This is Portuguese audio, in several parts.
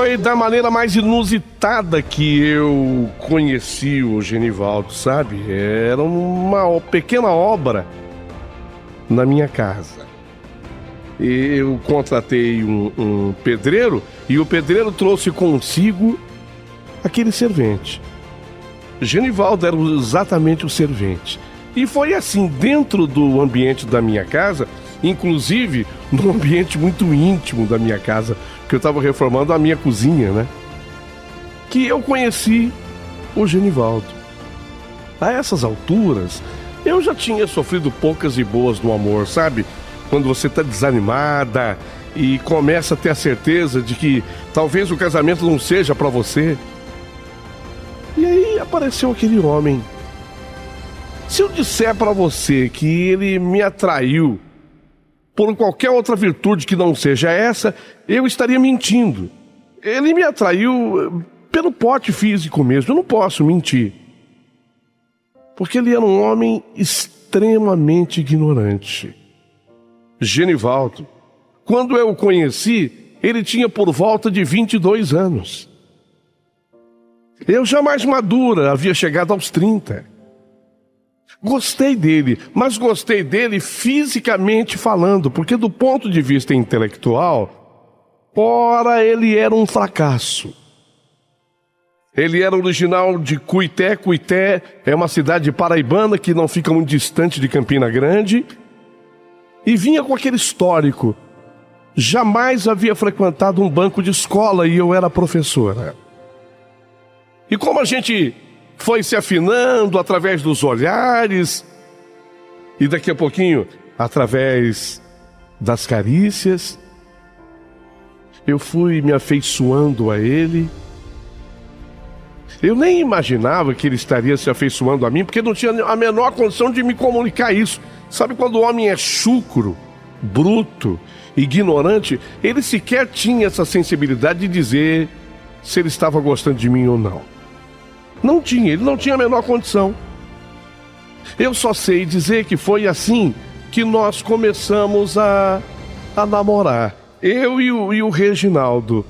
foi da maneira mais inusitada que eu conheci o Genivaldo, sabe? Era uma pequena obra na minha casa. Eu contratei um pedreiro e o pedreiro trouxe consigo aquele servente. Genivaldo era exatamente o servente. E foi assim, dentro do ambiente da minha casa, inclusive num ambiente muito íntimo da minha casa, que eu estava reformando a minha cozinha, né? Que eu conheci o Genivaldo. A essas alturas, eu já tinha sofrido poucas e boas no amor, sabe? Quando você está desanimada e começa a ter a certeza de que talvez o casamento não seja para você. E aí apareceu aquele homem. Se eu disser para você que ele me atraiu por qualquer outra virtude que não seja essa, eu estaria mentindo. Ele me atraiu pelo porte físico mesmo, eu não posso mentir. Porque ele era um homem extremamente ignorante. Genivaldo, quando eu o conheci, ele tinha por volta de 22 anos. Eu já mais madura, havia chegado aos 30. Gostei dele, mas gostei dele fisicamente falando, porque do ponto de vista intelectual, ora, ele era um fracasso. Ele era original de Cuité. Cuité é uma cidade paraibana que não fica muito distante de Campina Grande, e vinha com aquele histórico. Jamais havia frequentado um banco de escola e eu era professora. E como a gente foi se afinando através dos olhares e daqui a pouquinho através das carícias, eu fui me afeiçoando a ele. Eu nem imaginava que ele estaria se afeiçoando a mim, porque não tinha a menor condição de me comunicar isso. Sabe quando o homem é chucro, bruto, ignorante, ele sequer tinha essa sensibilidade de dizer se ele estava gostando de mim ou não. Não tinha, ele não tinha a menor condição. Eu só sei dizer que foi assim que nós começamos a namorar. Eu e o Reginaldo.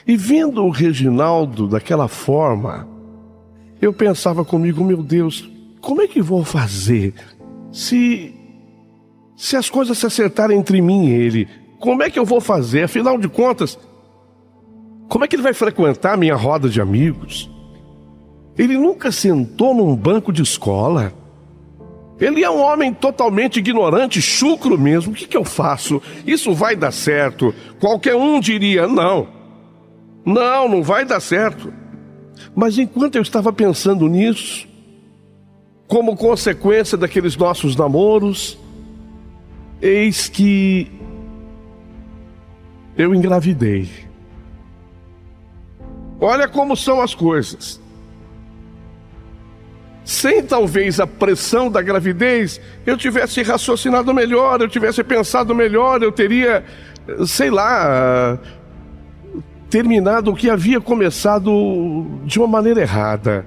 E vendo o Reginaldo daquela forma, eu pensava comigo, meu Deus, como é que vou fazer se as coisas se acertarem entre mim e ele? Como é que eu vou fazer? Afinal de contas, como é que ele vai frequentar a minha roda de amigos? Ele nunca sentou num banco de escola. Ele é um homem totalmente ignorante, chucro mesmo. O que eu faço? Isso vai dar certo? Qualquer um diria, não vai dar certo. Mas enquanto eu estava pensando nisso, como consequência daqueles nossos namoros, eis que eu engravidei. Olha como são as coisas. Sem talvez a pressão da gravidez, eu tivesse raciocinado melhor, eu tivesse pensado melhor, eu teria, terminado o que havia começado de uma maneira errada.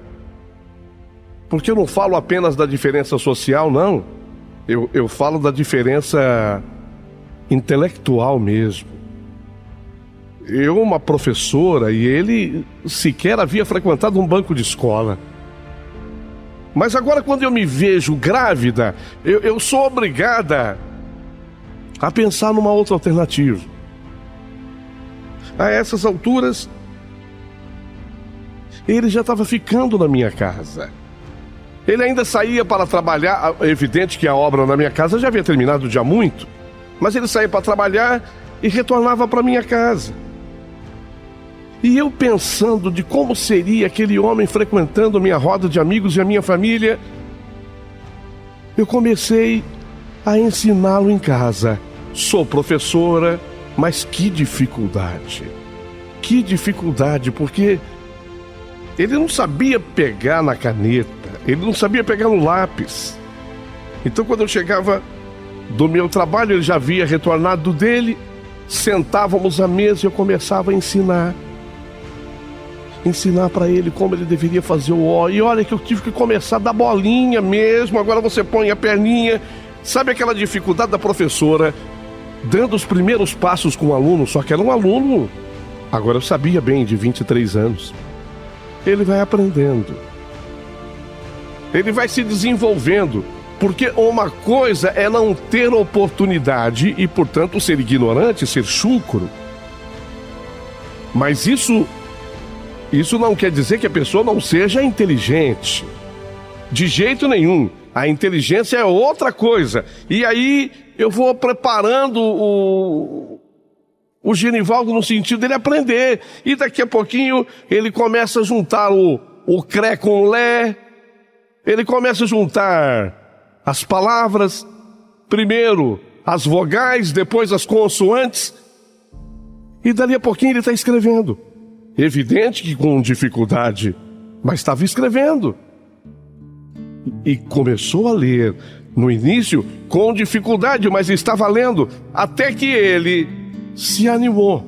Porque eu não falo apenas da diferença social, não. Eu falo da diferença intelectual mesmo. Eu, uma professora, e ele sequer havia frequentado um banco de escola. Mas agora, quando eu me vejo grávida, eu sou obrigada a pensar numa outra alternativa. A essas alturas, ele já estava ficando na minha casa. Ele ainda saía para trabalhar. É evidente que a obra na minha casa já havia terminado já há muito, mas ele saía para trabalhar e retornava para minha casa. E eu pensando de como seria aquele homem frequentando minha roda de amigos e a minha família, eu comecei a ensiná-lo em casa. Sou professora, mas que dificuldade, porque Ele não sabia pegar na caneta, ele não sabia pegar no lápis. Então, quando eu chegava do meu trabalho, ele já havia retornado dele, sentávamos à mesa e eu começava a ensinar para ele como ele deveria fazer o O. E olha que eu tive que começar da bolinha mesmo. Agora você põe a perninha. Sabe aquela dificuldade da professora dando os primeiros passos com o aluno? Só que era um aluno, agora eu sabia bem, de 23 anos. Ele vai aprendendo, ele vai se desenvolvendo, porque uma coisa é não ter oportunidade e, portanto, ser ignorante, ser chucro. Mas isso não quer dizer que a pessoa não seja inteligente. De jeito nenhum. A inteligência é outra coisa. E aí eu vou preparando o Genivaldo no sentido dele aprender. E daqui a pouquinho ele começa a juntar o cré com o lé. Ele começa a juntar as palavras. Primeiro as vogais, depois as consoantes. E dali a pouquinho ele está escrevendo. Evidente que com dificuldade, mas estava escrevendo. E começou a ler, no início com dificuldade, mas estava lendo, até que ele se animou.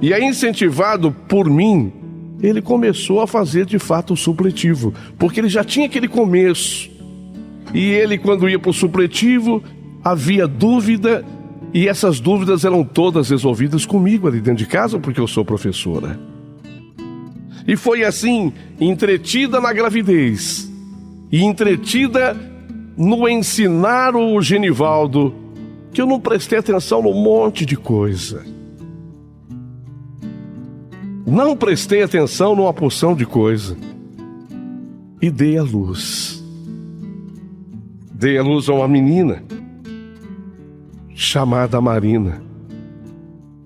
E aí, incentivado por mim, ele começou a fazer de fato o supletivo, porque ele já tinha aquele começo. E ele, quando ia para o supletivo, havia dúvida, e essas dúvidas eram todas resolvidas comigo ali dentro de casa, porque eu sou professora. E foi assim, entretida na gravidez e entretida no ensinar o Genivaldo, que eu não prestei atenção num monte de coisa. Não prestei atenção numa porção de coisa. E dei à luz. Dei à luz a uma menina chamada Marina,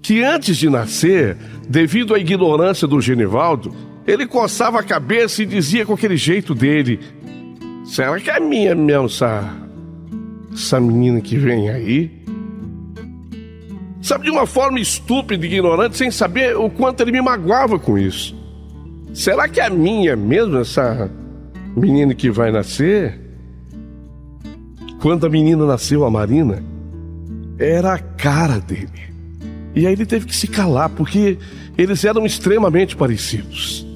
que antes de nascer, devido à ignorância do Genivaldo, ele coçava a cabeça e dizia com aquele jeito dele: será que é minha mesmo essa menina que vem aí? Sabe, de uma forma estúpida e ignorante, sem saber o quanto ele me magoava com isso. Será que é minha mesmo essa menina que vai nascer? Quando a menina nasceu, a Marina, era a cara dele. E aí ele teve que se calar, porque eles eram extremamente parecidos.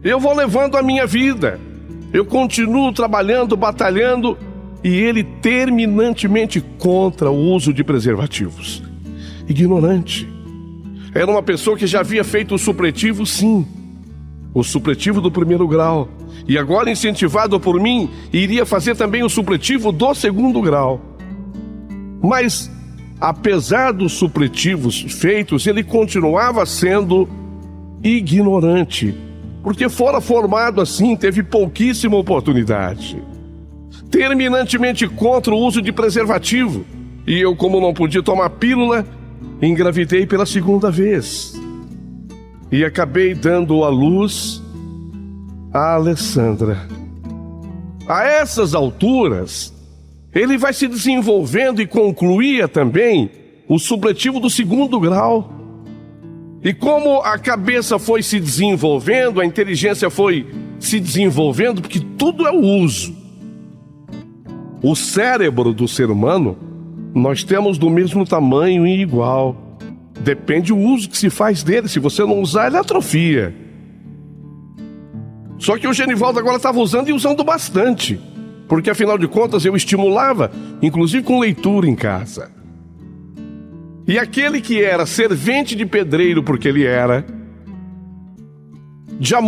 Eu vou levando a minha vida, eu continuo trabalhando, batalhando, e ele terminantemente contra o uso de preservativos. Ignorante. Era uma pessoa que já havia feito o supletivo, sim, o supletivo do 1º grau, e agora, incentivado por mim, iria fazer também o supletivo do 2º grau. Mas, apesar dos supletivos feitos, ele continuava sendo ignorante, porque fora formado assim, teve pouquíssima oportunidade. Terminantemente contra o uso de preservativo. E eu, como não podia tomar pílula, engravidei pela 2ª vez. E acabei dando à luz a Alessandra. A essas alturas, ele vai se desenvolvendo e concluía também o supletivo do 2º grau. E como a cabeça foi se desenvolvendo, a inteligência foi se desenvolvendo, porque tudo é o uso. O cérebro do ser humano, nós temos do mesmo tamanho e igual. Depende do uso que se faz dele. Se você não usar, ele atrofia. Só que o Genivaldo agora estava usando e usando bastante, porque afinal de contas eu estimulava, inclusive com leitura em casa. E aquele que era servente de pedreiro, porque ele era, já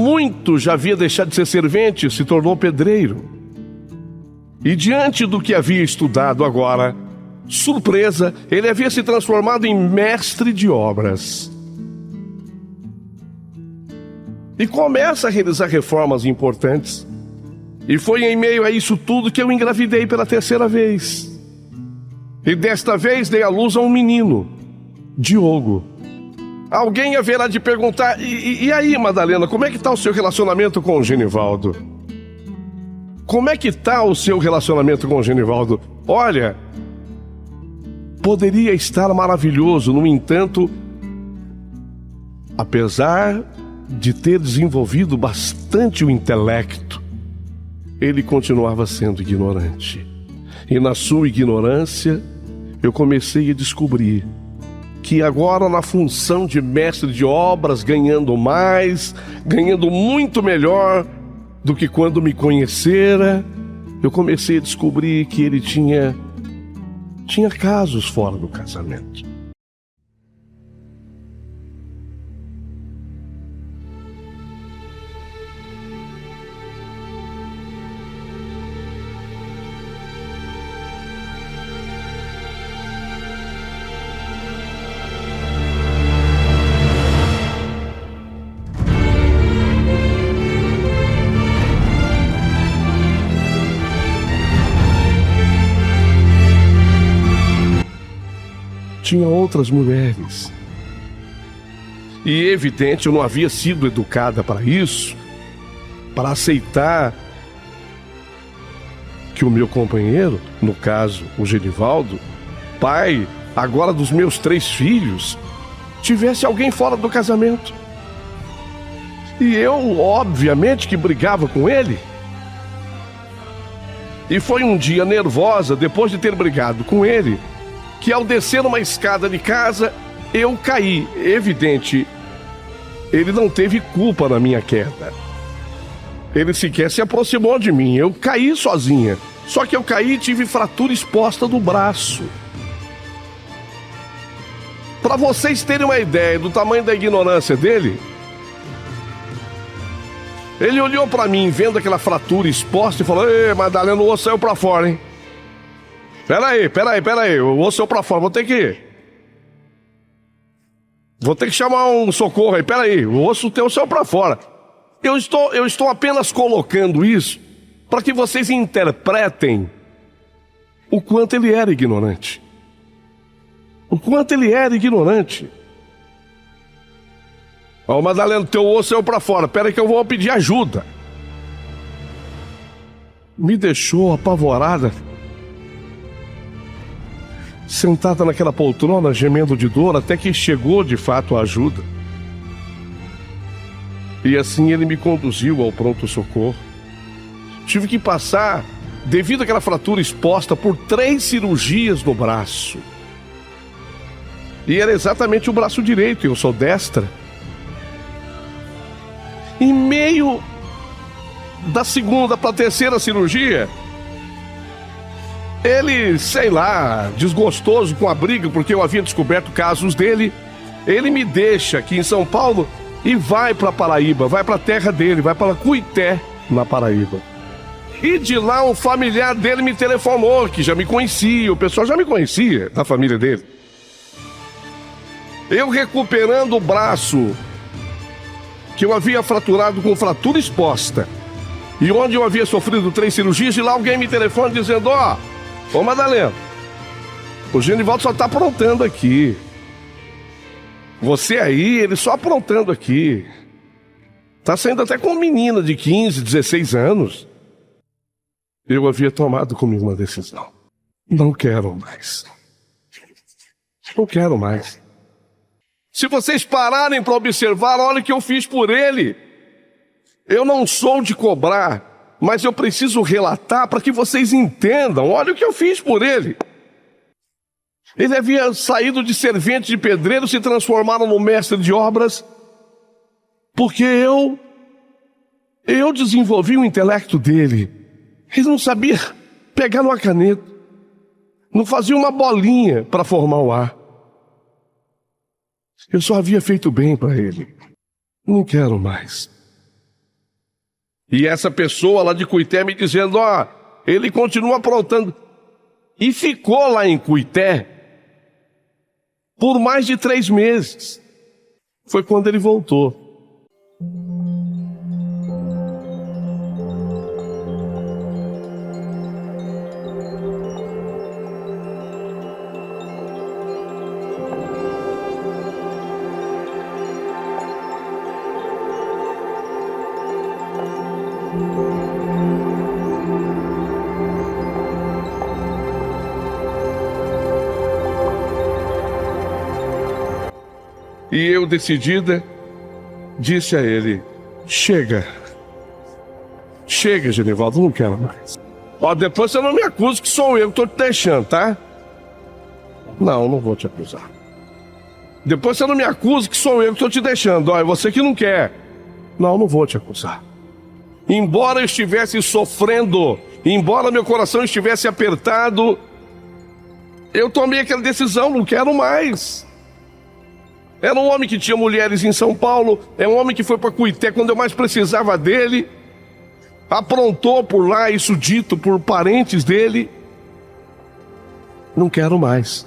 havia deixado de ser servente, se tornou pedreiro. E diante do que havia estudado agora, surpresa, ele havia se transformado em mestre de obras. E começa a realizar reformas importantes. E foi em meio a isso tudo que eu engravidei pela 3ª vez. E desta vez dei à luz a um menino, Diogo. Alguém haverá de perguntar: e aí, Madalena, como é que está o seu relacionamento com o Genivaldo? Como é que está o seu relacionamento com o Genivaldo? Olha, poderia estar maravilhoso, no entanto, apesar de ter desenvolvido bastante o intelecto, ele continuava sendo ignorante. E na sua ignorância, eu comecei a descobrir que agora, na função de mestre de obras, ganhando mais, ganhando muito melhor do que quando me conhecera, eu comecei a descobrir que ele tinha casos fora do casamento. Tinha outras mulheres. E evidente, eu não havia sido educada para isso, para aceitar que o meu companheiro, no caso, o Genivaldo, pai agora dos meus 3 filhos, tivesse alguém fora do casamento. E eu, obviamente, que brigava com ele. E foi um dia nervosa, depois de ter brigado com ele, que ao descer uma escada de casa, eu caí. Evidente, ele não teve culpa na minha queda. Ele sequer se aproximou de mim. Eu caí sozinha. Só que eu caí e tive fratura exposta do braço. Para vocês terem uma ideia do tamanho da ignorância dele, ele olhou para mim, vendo aquela fratura exposta, e falou: "Ei, Madalena, o osso saiu para fora, hein? Peraí, o osso saiu pra fora, vou ter que chamar um socorro aí, peraí, o osso teu saiu pra fora." Eu estou apenas colocando isso para que vocês interpretem o quanto ele era ignorante. O quanto ele era ignorante. Ó, Madalena, teu osso saiu pra fora, peraí que eu vou pedir ajuda. Me deixou apavorada, sentada naquela poltrona, gemendo de dor, até que chegou de fato a ajuda. E assim ele me conduziu ao pronto-socorro. Tive que passar, devido àquela fratura exposta, por 3 cirurgias no braço. E era exatamente o braço direito, eu sou destra. Em meio da segunda para a terceira cirurgia, ele, sei lá, desgostoso com a briga, porque eu havia descoberto casos dele, ele me deixa aqui em São Paulo e vai para Paraíba, vai para a terra dele, vai para Cuité, na Paraíba. E de lá um familiar dele me telefonou, que já me conhecia, o pessoal já me conhecia, da família dele. Eu recuperando o braço que eu havia fraturado com fratura exposta, e onde eu havia sofrido 3 cirurgias, e lá alguém me telefona dizendo: Ô Madalena, o Genivaldo só tá aprontando aqui. Você aí, ele só aprontando aqui. Tá saindo até com uma menina de 15, 16 anos. Eu havia tomado comigo uma decisão. Não quero mais. Não quero mais. Se vocês pararem para observar, olha o que eu fiz por ele. Eu não sou de cobrar, mas eu preciso relatar para que vocês entendam. Olha o que eu fiz por ele. Ele havia saído de servente de pedreiro, se transformaram no mestre de obras, porque eu desenvolvi o intelecto dele. Ele não sabia pegar numa caneta, não fazia uma bolinha para formar o ar. Eu só havia feito bem para ele. Não quero mais. E essa pessoa lá de Cuité me dizendo: ele continua aprontando. E ficou lá em Cuité por mais de 3 meses. Foi quando ele voltou. E eu, decidida, disse a ele: chega, Genivaldo, não quero mais. Ó, depois você não me acusa que sou eu que tô te deixando, tá? Não vou te acusar. Depois você não me acusa que sou eu que tô te deixando. Ó, é você que não quer. Não vou te acusar. Embora eu estivesse sofrendo, embora meu coração estivesse apertado, eu tomei aquela decisão, não quero mais. Era um homem que tinha mulheres em São Paulo, é um homem que foi para Cuité quando eu mais precisava dele, aprontou por lá, isso dito por parentes dele. Não quero mais.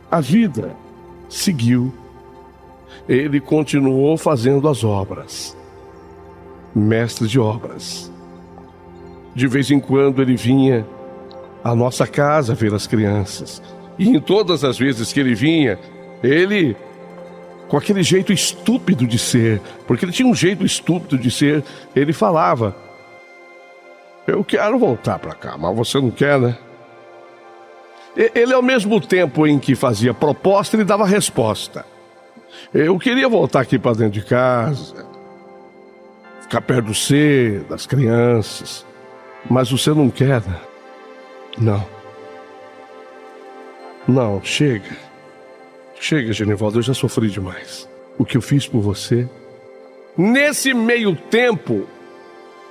A vida seguiu. Ele continuou fazendo as obras. Mestre de obras. De vez em quando ele vinha à nossa casa ver as crianças. E em todas as vezes que ele vinha, ele, com aquele jeito estúpido de ser, porque ele tinha um jeito estúpido de ser, ele falava: eu quero voltar para cá, mas você não quer, né? Ele, ao mesmo tempo em que fazia proposta, ele dava resposta. Eu queria voltar aqui para dentro de casa, ficar perto de você, das crianças, mas você não quer, né? Não, chega. Chega, Genivaldo, eu já sofri demais. O que eu fiz por você. Nesse meio tempo,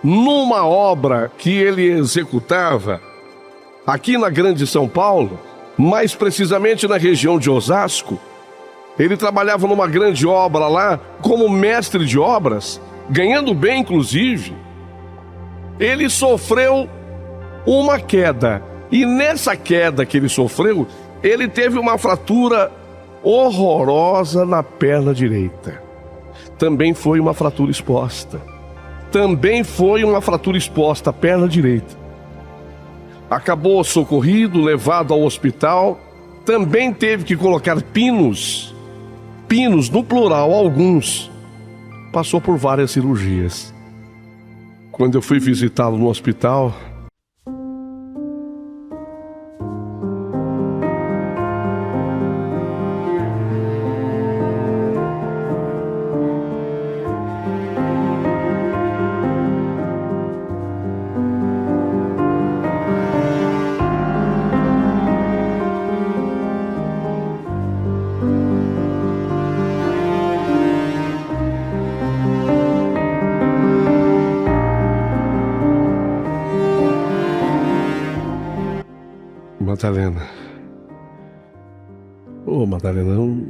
numa obra que ele executava aqui na Grande São Paulo, mais precisamente na região de Osasco, ele trabalhava numa grande obra lá como mestre de obras, ganhando bem inclusive. Ele sofreu uma queda, e nessa queda que ele sofreu, ele teve uma fratura horrorosa na perna direita. Também foi uma fratura exposta. A perna direita. Acabou socorrido, levado ao hospital. Também teve que colocar pinos no plural, alguns. Passou por várias cirurgias. Quando eu fui visitá-lo no hospital, Madalena. Madalena, eu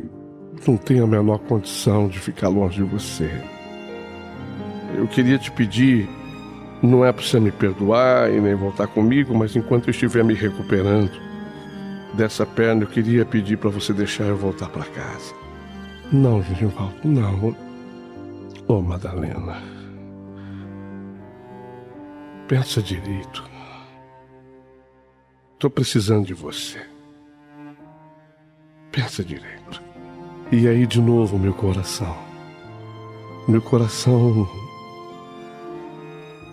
não tenho a menor condição de ficar longe de você. Eu queria te pedir, não é para você me perdoar e nem voltar comigo, mas enquanto eu estiver me recuperando dessa perna, eu queria pedir para você deixar eu voltar para casa. Não, Genivaldo, não. Madalena, pensa direito. Tô precisando de você. Pensa direito. E aí de novo meu coração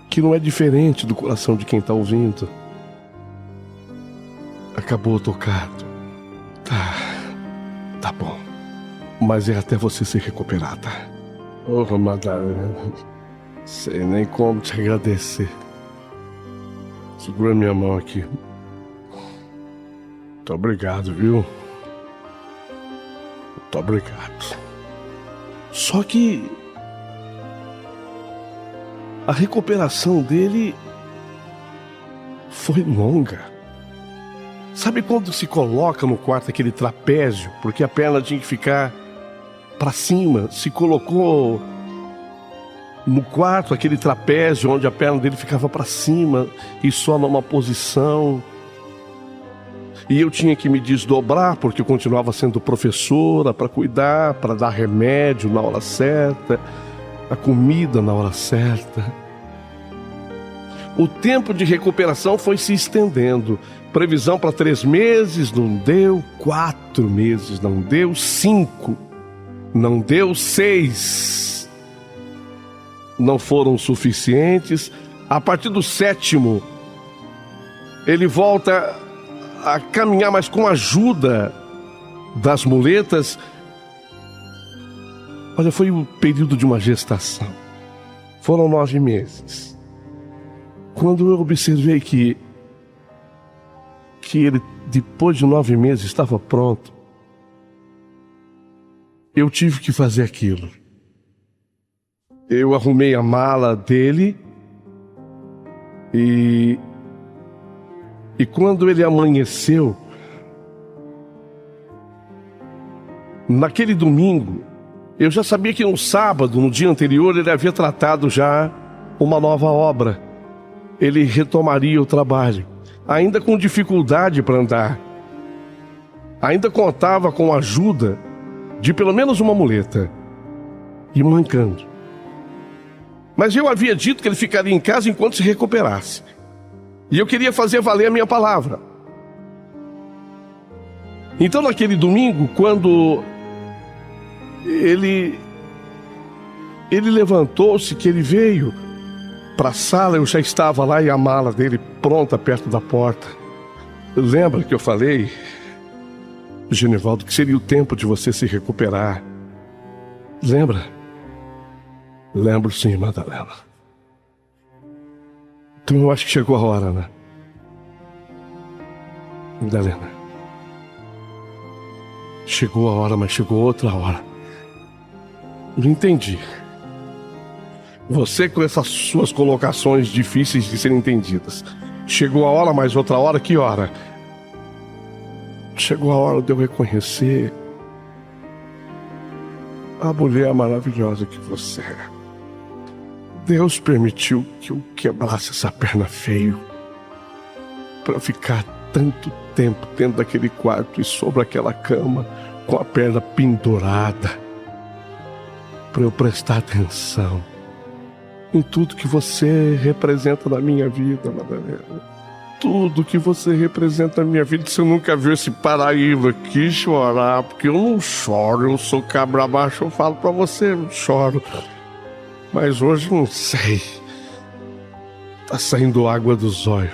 que não é diferente do coração de quem tá ouvindo, acabou tocado. Tá bom, mas é até você se recuperar, tá? Madalena, sei nem como te agradecer. Segura minha mão aqui. Muito obrigado, viu? Muito obrigado. Só que a recuperação dele foi longa. Sabe quando se coloca no quarto aquele trapézio, porque a perna tinha que ficar para cima? Se colocou no quarto aquele trapézio onde a perna dele ficava para cima e só numa posição. E eu tinha que me desdobrar, porque eu continuava sendo professora, para cuidar, para dar remédio na hora certa, a comida na hora certa. O tempo de recuperação foi se estendendo. Previsão para 3 meses, não deu. 4 meses, não deu. 5, não deu. 6, não foram suficientes. A partir do 7º, ele volta a caminhar, mas com a ajuda das muletas. Olha, foi o período de uma gestação. Foram 9 meses. Quando eu observei que ele, depois de 9 meses, estava pronto, eu tive que fazer aquilo. Eu arrumei a mala dele e quando ele amanheceu, naquele domingo, eu já sabia que no sábado, no dia anterior, ele havia tratado já uma nova obra. Ele retomaria o trabalho, ainda com dificuldade para andar. Ainda contava com a ajuda de pelo menos uma muleta, e mancando. Mas eu havia dito que ele ficaria em casa enquanto se recuperasse. E eu queria fazer valer a minha palavra. Então, naquele domingo, quando ele levantou-se, que ele veio para a sala, eu já estava lá e a mala dele pronta perto da porta. Lembra que eu falei, Genivaldo, que seria o tempo de você se recuperar? Lembra? Lembro sim, Madalena. Então eu acho que chegou a hora, né? Madalena. Chegou a hora, mas chegou outra hora. Não entendi. Você com essas suas colocações difíceis de serem entendidas. Chegou a hora, mas outra hora, que hora? Chegou a hora de eu reconhecer a mulher maravilhosa que você é. Deus permitiu que eu quebrasse essa perna feio para ficar tanto tempo dentro daquele quarto e sobre aquela cama com a perna pendurada, para eu prestar atenção em tudo que você representa na minha vida, Madalena. Tudo que você representa na minha vida. Você nunca viu esse Paraíba aqui chorar, porque eu não choro, eu sou cabra macho, eu falo pra você, eu não choro. Mas hoje não sei, tá saindo água dos olhos.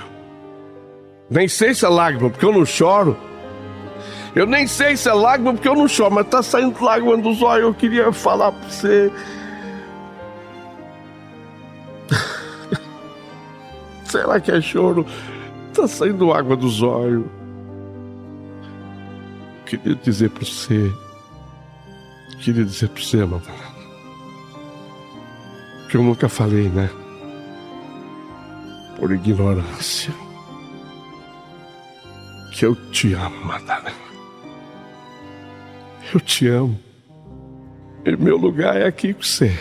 Nem sei se é lágrima, porque eu não choro. Eu nem sei se é lágrima, porque eu não choro, mas tá saindo lágrima dos olhos. Eu queria falar pra você. Será que é choro? Tá saindo água dos olhos. Queria dizer pra você, Madalena, que eu nunca falei, né? Por ignorância. Que eu te amo, Madalena. Eu te amo. E meu lugar é aqui com você.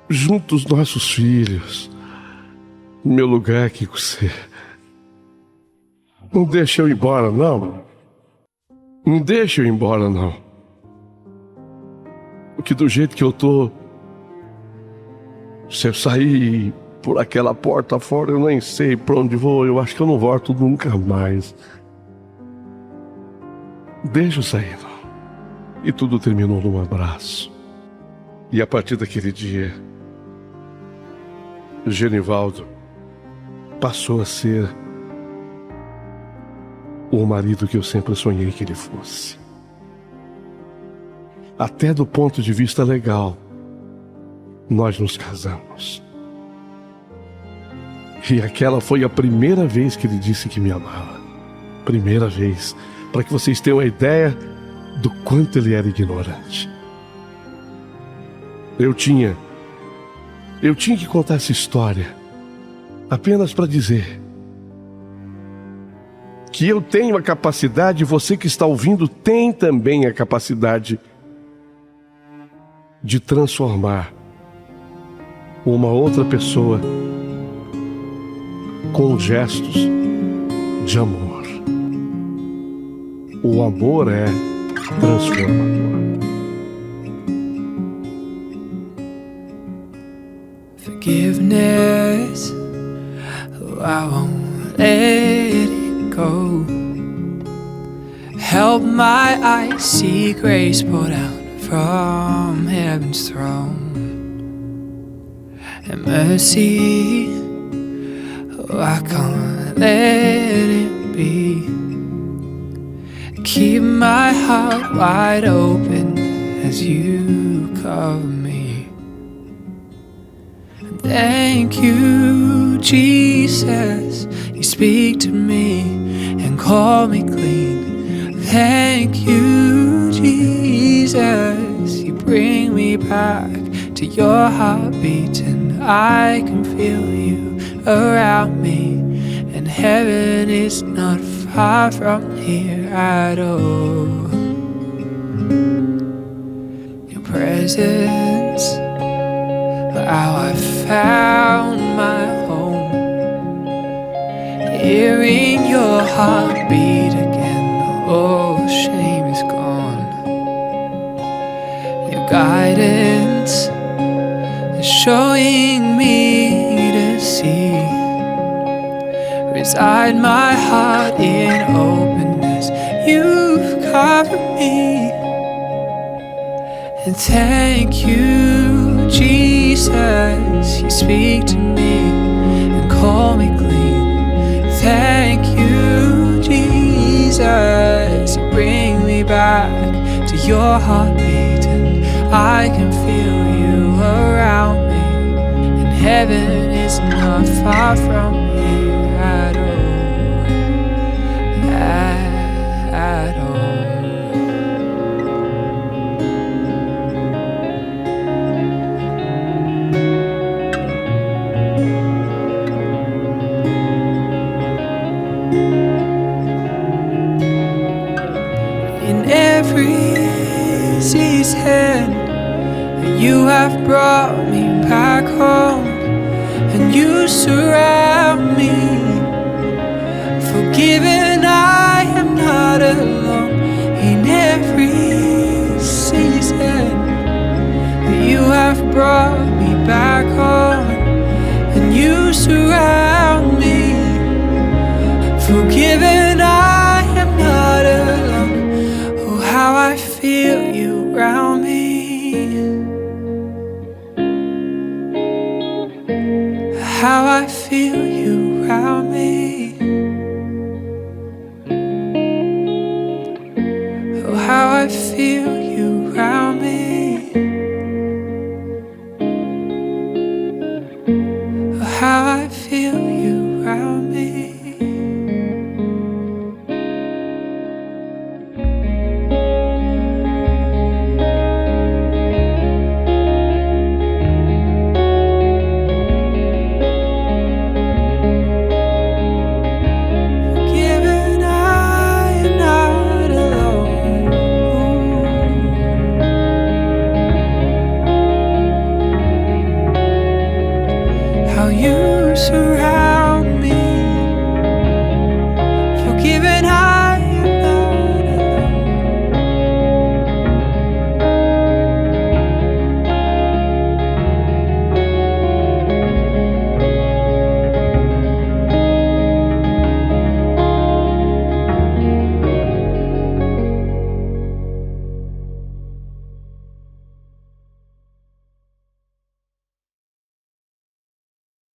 Junto aos nossos filhos. Meu lugar é aqui com você. Não deixa eu ir embora, não. Não deixa eu ir embora, não. Porque do jeito que eu tô, se eu sair por aquela porta fora, eu nem sei pra onde vou. Eu acho que eu não volto nunca mais. Deixa eu sair, não. E tudo terminou num abraço. E a partir daquele dia, Genivaldo passou a ser o marido que eu sempre sonhei que ele fosse. Até do ponto de vista legal, nós nos casamos. E aquela foi a primeira vez que ele disse que me amava. Primeira vez. Para que vocês tenham uma ideia do quanto ele era ignorante. Eu tinha que contar essa história apenas para dizer que eu tenho a capacidade, você que está ouvindo tem também a capacidade de transformar uma outra pessoa com gestos de amor. O amor é transformador. Forgiveness, oh, I won't let it go. Help my eyes see grace poured out from heaven's throne. And mercy, oh, I can't let it be. Keep my heart wide open as you cover me. Thank you, Jesus, you speak to me and call me clean. Thank you, Jesus, you bring me back to your heartbeat, and I can feel you around me, and heaven is not far from here at all. Your presence, how I found my home, hearing your heartbeat again, all shame is gone. Your guidance is showing me to see, reside my heart in openness, you've covered me. And thank you, Jesus, you speak to me and call me clean. Thank you, Jesus, you bring me back to your heartbeat, and I can feel you around me, and heaven is not far from here at all, at all. In every season, you have brought me back home, and you surround me. Forgiven, I am not alone. In every season, you have brought me back home, and you surround me. Forgiven, I am not alone. Oh, how I feel you around me. How I feel you around me. Oh, how I feel you around me. Oh, how I feel you around me. Forgiven, I am not alone. How you surround